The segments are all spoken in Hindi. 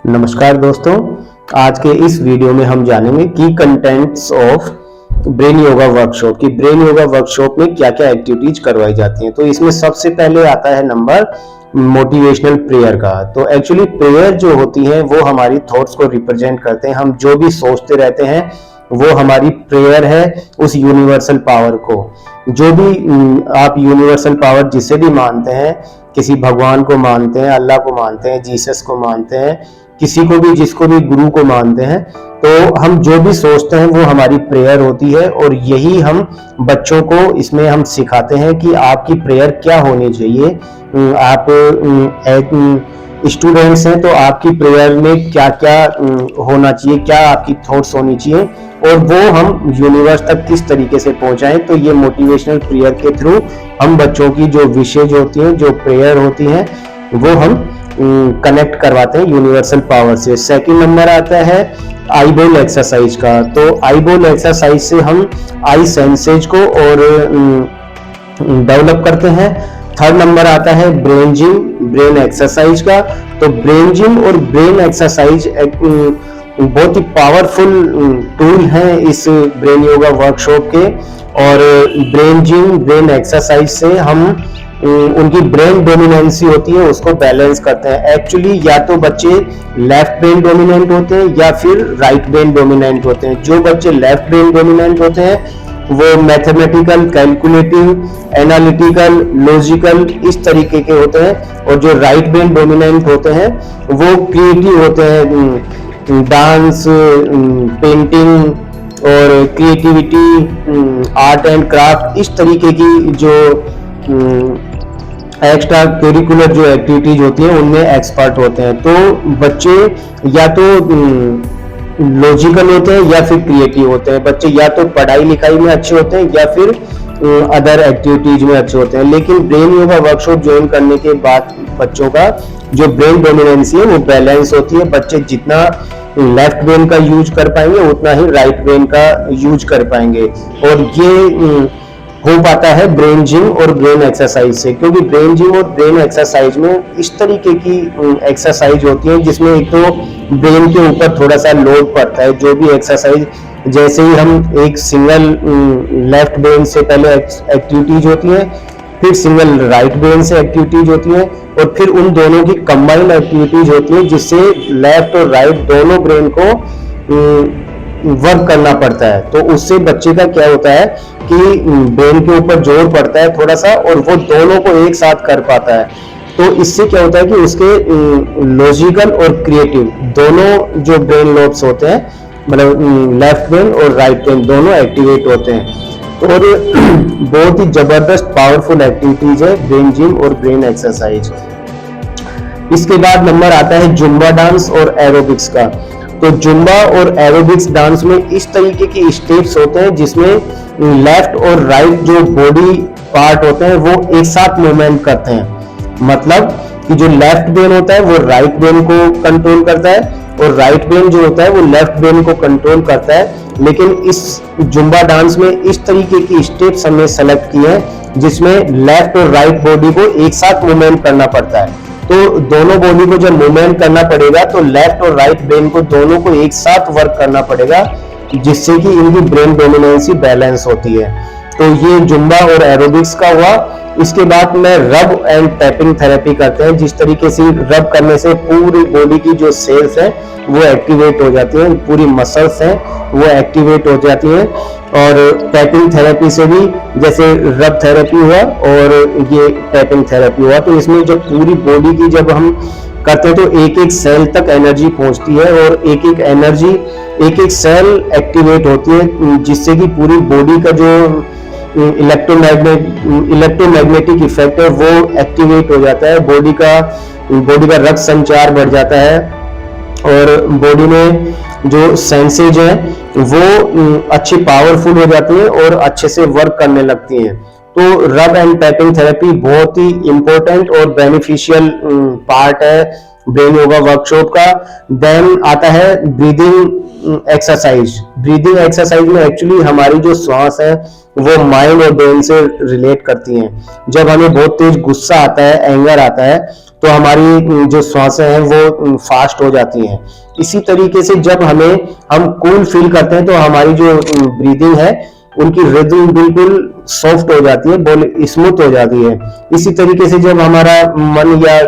नमस्कार दोस्तों, आज के इस वीडियो में हम जानेंगे की contents of brain yoga workshop की ब्रेन योगा वर्कशॉप में क्या क्या एक्टिविटीज करवाई जाती हैं। तो इसमें सबसे पहले आता है नंबर मोटिवेशनल प्रेयर का। तो एक्चुअली प्रेयर जो होती है वो हमारी थॉट्स को रिप्रेजेंट करते हैं। हम जो भी सोचते रहते हैं वो हमारी प्रेयर है उस यूनिवर्सल पावर को। जो भी आप यूनिवर्सल पावर जिसे भी मानते हैं, किसी भगवान को मानते हैं, अल्लाह को मानते हैं, जीसस को मानते हैं, किसी को भी जिसको भी गुरु को मानते हैं, तो हम जो भी सोचते हैं वो हमारी प्रेयर होती है। और यही हम बच्चों को इसमें हम सिखाते हैं कि आपकी प्रेयर क्या होनी चाहिए। आप स्टूडेंट्स हैं तो आपकी प्रेयर में क्या क्या होना चाहिए, क्या आपकी थॉट्स होनी चाहिए और वो हम यूनिवर्स तक किस तरीके से पहुंचाएं। तो ये मोटिवेशनल प्रेयर के थ्रू हम बच्चों की जो विशेज होती हैं, जो प्रेयर होती हैं, वो हम कनेक्ट करवाते हैं यूनिवर्सल पावर से। सेकंड नंबर आता है आईबॉल एक्सरसाइज का। तो आईबॉल एक्सरसाइज से हम आई सेंसेज को और डेवलप करते हैं। थर्ड नंबर आता है ब्रेन जिम, ब्रेन एक्सरसाइज का। तो ब्रेन जिम और ब्रेन एक्सरसाइज बहुत ही पावरफुल टूल हैं इस ब्रेन योगा वर्कशॉप के। और ब्रेन जिम, ब्रेन एक्सरसाइज से हम उनकी ब्रेन डोमिनेंसी होती है उसको बैलेंस करते हैं। एक्चुअली या तो बच्चे लेफ्ट ब्रेन डोमिनेंट होते हैं या फिर राइट ब्रेन डोमिनेंट होते हैं। जो बच्चे लेफ्ट ब्रेन डोमिनेंट होते हैं वो मैथमेटिकल, कैलकुलेटिव, एनालिटिकल, लॉजिकल इस तरीके के होते हैं। और जो राइट ब्रेन डोमिनेंट होते हैं वो क्रिएटिव होते हैं। डांस, पेंटिंग और क्रिएटिविटी, आर्ट एंड क्राफ्ट इस तरीके की जो एक्स्ट्रा करिकुलर जो एक्टिविटीज होती है उनमें एक्सपर्ट होते हैं। तो बच्चे या तो लॉजिकल होते हैं या फिर क्रिएटिव होते हैं। बच्चे या तो पढ़ाई लिखाई में अच्छे होते हैं या फिर अदर एक्टिविटीज में अच्छे होते हैं। लेकिन ब्रेन योगा वर्कशॉप ज्वाइन करने के बाद बच्चों का जो ब्रेन डोमिनेंसी है वो बैलेंस होती है। बच्चे जितना लेफ्ट ब्रेन का यूज कर पाएंगे उतना ही राइट ब्रेन का यूज कर पाएंगे। और ये हो पाता है ब्रेन जिम और ब्रेन एक्सरसाइज से, क्योंकि ब्रेन जिम और ब्रेन एक्सरसाइज में इस तरीके की एक्सरसाइज होती है जिसमें एक तो ब्रेन के ऊपर थोड़ा सा लोड पड़ता है। जो भी एक्सरसाइज, जैसे ही हम एक सिंगल लेफ्ट ब्रेन से पहले एक्टिविटीज होती है, फिर सिंगल राइट ब्रेन से एक्टिविटीज होती है और फिर उन दोनों की कंबाइंड एक्टिविटीज होती है जिससे लेफ्ट और राइट दोनों ब्रेन को वर्क करना पड़ता है। तो उससे बच्चे का क्या होता है कि ब्रेन के ऊपर जोर पड़ता है थोड़ा सा और वो दोनों को एक साथ कर पाता है। तो इससे क्या होता है कि उसके लॉजिकल और क्रिएटिव दोनों जो ब्रेन लोब्स होते हैं, मतलब लेफ्ट ब्रेन और राइट ब्रेन दोनों एक्टिवेट होते हैं। और बहुत ही जबरदस्त पावरफुल एक्टिविटीज है ब्रेन जिम और ब्रेन एक्सरसाइज। इसके बाद नंबर आता है जुम्बा डांस और एरोबिक्स का। तो जुम्बा और एरोबिक्स डांस में इस तरीके की स्टेप्स होते हैं जिसमें लेफ्ट और राइट जो बॉडी पार्ट होते हैं वो एक साथ मूवमेंट करते हैं। मतलब कि जो लेफ्ट ब्रेन होता है वो राइट ब्रेन को कंट्रोल करता है और राइट ब्रेन जो होता है वो लेफ्ट ब्रेन को कंट्रोल करता है। लेकिन इस जुम्बा डांस में इस तरीके की स्टेप्स हमने सेलेक्ट की है जिसमें लेफ्ट और राइट बॉडी को एक साथ मूवमेंट करना पड़ता है। तो दोनों बॉडी को जब मूवमेंट करना पड़ेगा तो लेफ्ट और राइट ब्रेन को दोनों को एक साथ वर्क करना पड़ेगा जिससे कि इनकी ब्रेन डोमिनेंसी बैलेंस होती है। तो ये जुम्बा और एरोबिक्स का हुआ। इसके बाद में रब एंड टैपिंग थेरेपी करते हैं। जिस तरीके से रब करने से पूरी बॉडी की जो सेल्स है वो एक्टिवेट हो जाती हैं, पूरी मसल्स हैं वो एक्टिवेट हो जाती हैं। और टैपिंग थेरेपी से भी, जैसे रब थेरेपी हुआ और ये टैपिंग थेरेपी हुआ, तो इसमें जब पूरी बॉडी की जब हम करते हैं तो एक एक सेल तक एनर्जी पहुंचती है और एक एक एनर्जी, एक एक सेल एक्टिवेट होती है जिससे कि पूरी बॉडी का जो इलेक्ट्रोमैग्नेटिक इफेक्ट है वो एक्टिवेट हो जाता है। बॉडी का रक्त संचार बढ़ जाता है और बॉडी में जो सेंसेज है वो अच्छी पावरफुल हो जाती है और अच्छे से वर्क करने लगती हैं। तो रब एंड टैपिंग थेरेपी बहुत ही इंपॉर्टेंट और बेनिफिशियल पार्ट है ब्रेन योगा वर्कशॉप का। देन आता है ब्रीदिंग एक्सरसाइज। ब्रीदिंग एक्सरसाइज में एक्चुअली हमारी जो श्वास है वो माइंड और ब्रेन से रिलेट करती हैं। जब हमें बहुत तेज गुस्सा आता है, एंगर आता है, तो हमारी जो श्वासें हैं वो फास्ट हो जाती हैं। इसी तरीके से जब हम कूल फील करते हैं तो हमारी जो ब्रीदिंग है उनकी रिदम बिल्कुल सॉफ्ट हो जाती है, बोल स्मूथ हो जाती है। इसी तरीके से जब हमारा मन या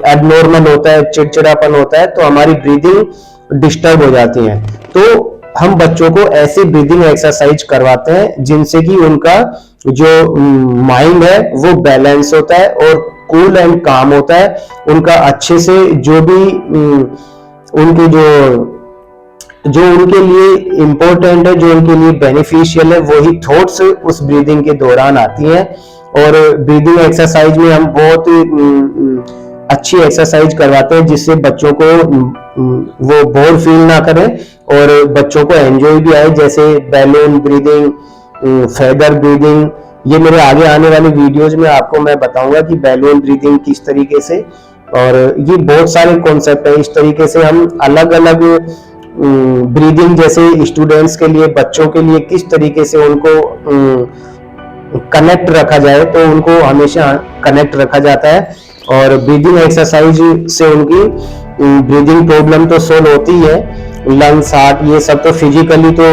एबनॉर्मल होता है, चिड़चिड़ापन होता है, तो हमारी ब्रीदिंग डिस्टर्ब हो जाती है। तो हम बच्चों को ऐसी ब्रीदिंग एक्सरसाइज करवाते हैं जिनसे कि उनका जो माइंड है वो बैलेंस होता है और कूल एंड काम होता है। उनका अच्छे से जो भी उनके जो उनके लिए इम्पोर्टेंट है, जो उनके लिए बेनिफिशियल है, वही थॉट्स उस ब्रीदिंग के दौरान आती हैं। और ब्रीदिंग एक्सरसाइज में हम बहुत अच्छी एक्सरसाइज करवाते हैं जिससे बच्चों को वो बोर फील ना करें और बच्चों को एंजॉय भी आए, जैसे बैलून ब्रीदिंग, फेदर ब्रीदिंग। ये मेरे आगे आने वाले वीडियोज में आपको मैं बताऊंगा कि बैलून ब्रीदिंग किस तरीके से, और ये बहुत सारे कॉन्सेप्ट है। इस तरीके से हम अलग अलग ब्रीदिंग, जैसे स्टूडेंट्स के लिए, बच्चों के लिए किस तरीके से उनको कनेक्ट रखा जाए, तो उनको हमेशा कनेक्ट रखा जाता है। और ब्रीदिंग एक्सरसाइज से उनकी ब्रीदिंग प्रॉब्लम तो सोल्व होती है, लंग्स, हार्ट, ये सब तो फिजिकली तो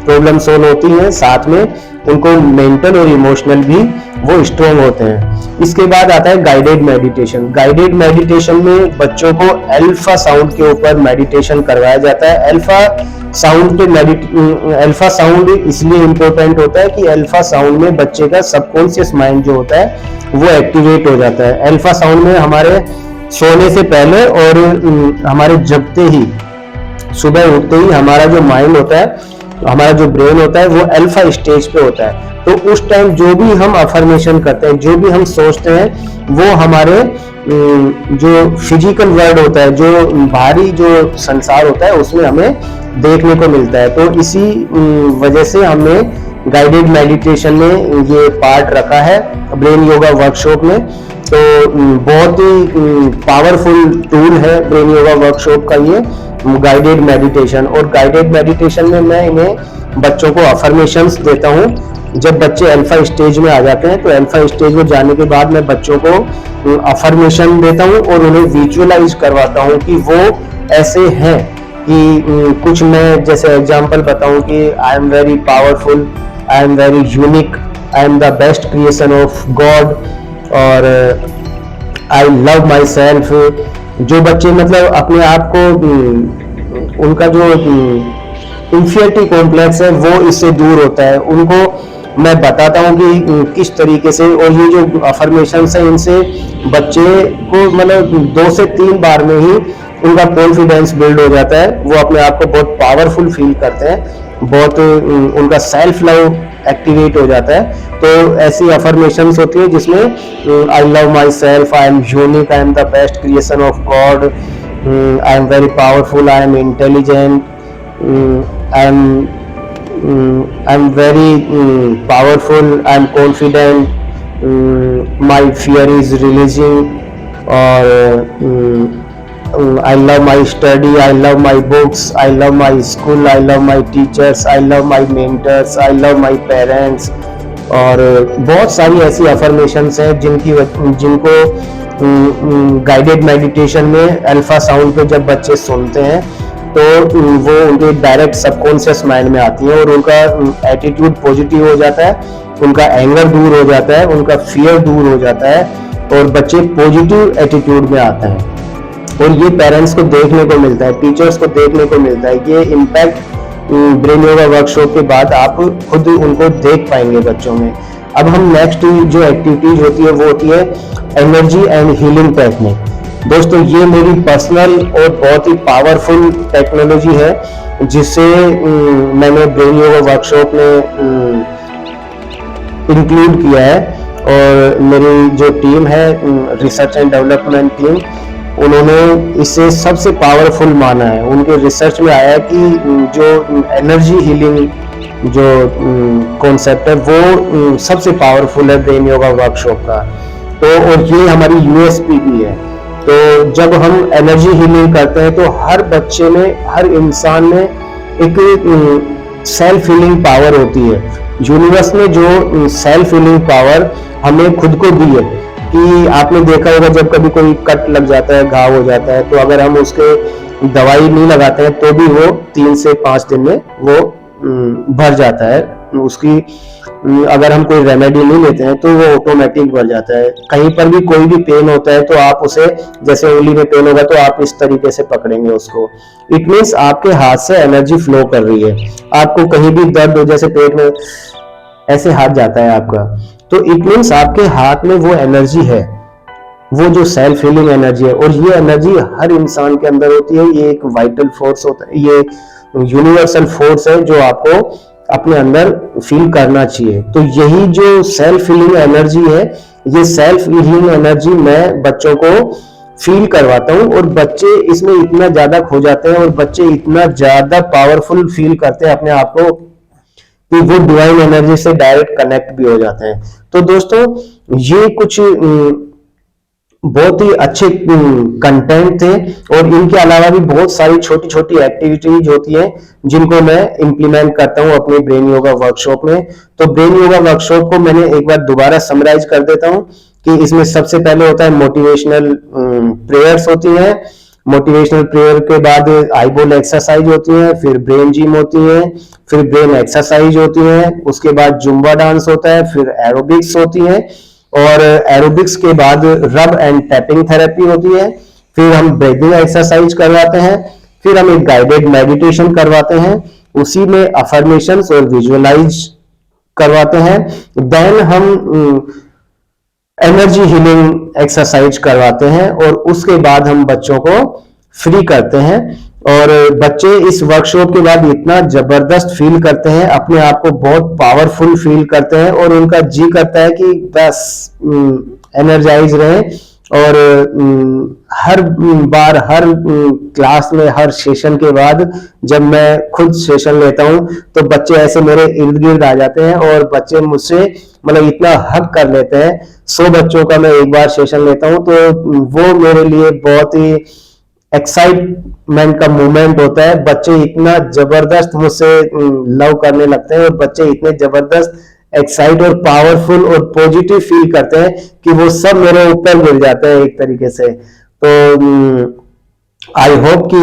प्रॉब्लम सोल्व होती है, साथ में उनको मेंटल और इमोशनल भी वो स्ट्रॉन्ग होते हैं। इसके बाद आता है गाइडेड मेडिटेशन। गाइडेड मेडिटेशन में बच्चों को अल्फा साउंड के ऊपर मेडिटेशन करवाया जाता है। अल्फा साउंड इसलिए इंपॉर्टेंट होता है कि अल्फा साउंड में बच्चे का सबकॉन्शियस माइंड जो होता है वो एक्टिवेट हो जाता है। अल्फा साउंड में हमारे सोने से पहले और हमारे जगते ही, सुबह उठते ही हमारा जो माइंड होता है, हमारा जो ब्रेन होता है, वो अल्फा स्टेज पे होता है। तो उस टाइम जो भी हम अफर्मेशन करते हैं, जो भी हम सोचते हैं, वो हमारे जो फिजिकल वर्ल्ड होता है, जो बाहरी जो संसार होता है, उसमें हमें देखने को मिलता है। तो इसी वजह से हमने गाइडेड मेडिटेशन में ये पार्ट रखा है ब्रेन योगा वर्कशॉप में। तो बहुत ही पावरफुल टूल है ब्रेन योगा वर्कशॉप का ये गाइडेड मेडिटेशन। और गाइडेड मेडिटेशन में मैं इन्हें बच्चों को अफर्मेशंस देता हूँ। जब बच्चे अल्फा स्टेज में आ जाते हैं तो अल्फा स्टेज में जाने के बाद मैं बच्चों को अफर्मेशन देता हूँ और उन्हें विजुअलाइज करवाता हूँ कि वो ऐसे हैं कि कुछ मैं जैसे एग्जांपल बताऊं कि I am very powerful, I am very unique, I am the best creation of God, और आई लव माई सेल्फ। जो बच्चे मतलब अपने आप को, उनका जो इंफीरियरिटी कॉम्प्लेक्स है वो इससे दूर होता है, उनको मैं बताता हूँ कि किस तरीके से। और ये जो अफर्मेशंस है इनसे बच्चे को मतलब 2 से 3 बार में ही उनका कॉन्फिडेंस बिल्ड हो जाता है, वो अपने आप को बहुत पावरफुल फील करते हैं, बहुत उनका सेल्फ लव एक्टिवेट हो जाता है। तो ऐसी अफर्मेशंस होती है जिसमें I love my self, I am unique, I am the best creation of God, I am very powerful, I am intelligent, I am very powerful, I am confident, my fear is releasing, और I love my study, I love my books, I love my school, I love my teachers, I love my mentors, I love my parents। और बहुत सारी ऐसी अफर्मेशंस हैं जिनको गाइडेड मेडिटेशन में अल्फा साउंड पे जब बच्चे सुनते हैं तो वो उनके डायरेक्ट सबकॉन्शियस माइंड में आती है और उनका एटीट्यूड पॉजिटिव हो जाता है, उनका एंगर दूर हो जाता है, उनका फियर दूर हो जाता है और बच्चे पॉजिटिव एटीट्यूड में आते हैं। और ये पेरेंट्स को देखने को मिलता है, टीचर्स को देखने को मिलता है। ये इम्पैक्ट ब्रेन योगा वर्कशॉप के बाद आप खुद उनको देख पाएंगे बच्चों में। अब हम नेक्स्ट जो एक्टिविटीज होती है वो होती है एनर्जी एंड हीलिंग टेक्निक। दोस्तों ये मेरी पर्सनल और बहुत ही पावरफुल टेक्नोलॉजी है जिसे मैंने ब्रेन योगा वर्कशॉप में इंक्लूड किया है। और मेरी जो टीम है रिसर्च एंड डेवलपमेंट टीम, उन्होंने इसे सबसे पावरफुल माना है। उनके रिसर्च में आया है कि जो एनर्जी हीलिंग जो कॉन्सेप्ट है वो सबसे पावरफुल है ब्रेन योगा वर्कशॉप का। तो और ये हमारी यूएसपी भी है। तो जब हम एनर्जी हीलिंग करते हैं तो हर बच्चे में, हर इंसान में एक सेल्फ हीलिंग पावर होती है। यूनिवर्स ने जो सेल्फ हीलिंग पावर हमें खुद को दी है, कि आपने देखा होगा जब कभी कोई कट लग जाता है, घाव हो जाता है, तो अगर हम उसके दवाई नहीं लगाते हैं तो भी वो 3 से 5 दिन में वो भर जाता है। उसकी अगर हम कोई रेमेडी नहीं लेते हैं तो वो ऑटोमेटिक भर जाता है। कहीं पर भी कोई भी पेन होता है तो आप उसे, जैसे उंगली में पेन होगा तो आप इस तरीके से पकड़ेंगे उसको, इट मीन्स आपके हाथ से एनर्जी फ्लो कर रही है। आपको कहीं भी दर्द हो, जैसे पेट में ऐसे हाथ जाता है आपका, तो इट मीन्स आपके हाथ में वो एनर्जी है, वो जो सेल्फ हीलिंग एनर्जी है। और ये एनर्जी हर इंसान के अंदर होती है। ये एक वाइटल फोर्स होता है, ये यूनिवर्सल फोर्स है जो आपको अपने अंदर फील करना चाहिए। तो यही जो सेल्फ हीलिंग एनर्जी है, ये सेल्फ हीलिंग एनर्जी मैं बच्चों को फील करवाता हूँ, और बच्चे इसमें इतना ज्यादा खो जाते हैं और बच्चे इतना ज्यादा पावरफुल फील करते हैं अपने आप को कि वो डिवाइन एनर्जी से डायरेक्ट कनेक्ट भी हो जाते हैं। तो दोस्तों, ये कुछ बहुत ही अच्छे कंटेंट थे, और इनके अलावा भी बहुत सारी छोटी छोटी एक्टिविटीज होती हैं जिनको मैं इंप्लीमेंट करता हूं अपने ब्रेन योगा वर्कशॉप में। तो ब्रेन योगा वर्कशॉप को मैंने एक बार दोबारा समराइज कर देता हूं कि इसमें सबसे पहले होता है मोटिवेशनल प्रेयर्स होती हैं। मोटिवेशनल प्रेयर के बाद आईबॉल एक्सरसाइज होती है, फिर ब्रेन जिम होती है, फिर ब्रेन एक्सरसाइज होती है, उसके बाद जुम्बा डांस होता है, फिर एरोबिक्स होती है, और एरोबिक्स के बाद रब एंड टैपिंग थेरेपी होती है, फिर हम ब्रीदिंग एक्सरसाइज करवाते हैं, फिर हम एक गाइडेड मेडिटेशन करवाते हैं, उसी में अफर्मेशंस और विजुअलाइज करवाते हैं। देन हम एनर्जी हीलिंग एक्सरसाइज करवाते हैं, और उसके बाद हम बच्चों को फ्री करते हैं। और बच्चे इस वर्कशॉप के बाद इतना जबरदस्त फील करते हैं, अपने आप को बहुत पावरफुल फील करते हैं, और उनका जी करता है कि बस एनर्जाइज रहे। और हर बार, हर क्लास में, हर सेशन के बाद जब मैं खुद सेशन लेता हूं तो बच्चे ऐसे मेरे इर्द गिर्द आ जाते हैं, और बच्चे मुझसे मतलब इतना हक कर लेते हैं। 100 बच्चों का मैं एक बार सेशन लेता हूं तो वो मेरे लिए बहुत ही एक्साइटमेंट का मोमेंट होता है। बच्चे इतना जबरदस्त मुझसे लव करने लगते हैं, और बच्चे इतने जबरदस्त एक्साइट और पावरफुल और पॉजिटिव फील करते हैं कि वो सब मेरे ऊपर गिर जाते हैं एक तरीके से। तो आई होप कि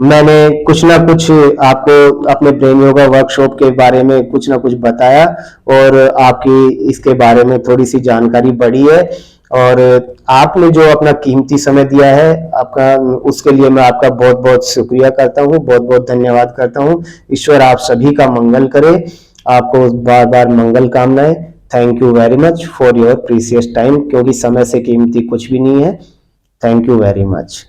मैंने कुछ ना कुछ आपको अपने ब्रेन योगा वर्कशॉप के बारे में कुछ ना कुछ बताया, और आपकी इसके बारे में थोड़ी सी जानकारी बढ़ी है, और आपने जो अपना कीमती समय दिया है आपका, उसके लिए मैं आपका बहुत बहुत शुक्रिया करता हूँ, बहुत बहुत धन्यवाद करता हूँ। ईश्वर आप सभी का मंगल करे, आपको बार बार मंगल कामनाएं। Thank you very much for your precious time, क्योंकि समय से कीमती कुछ भी नहीं है। Thank you very much.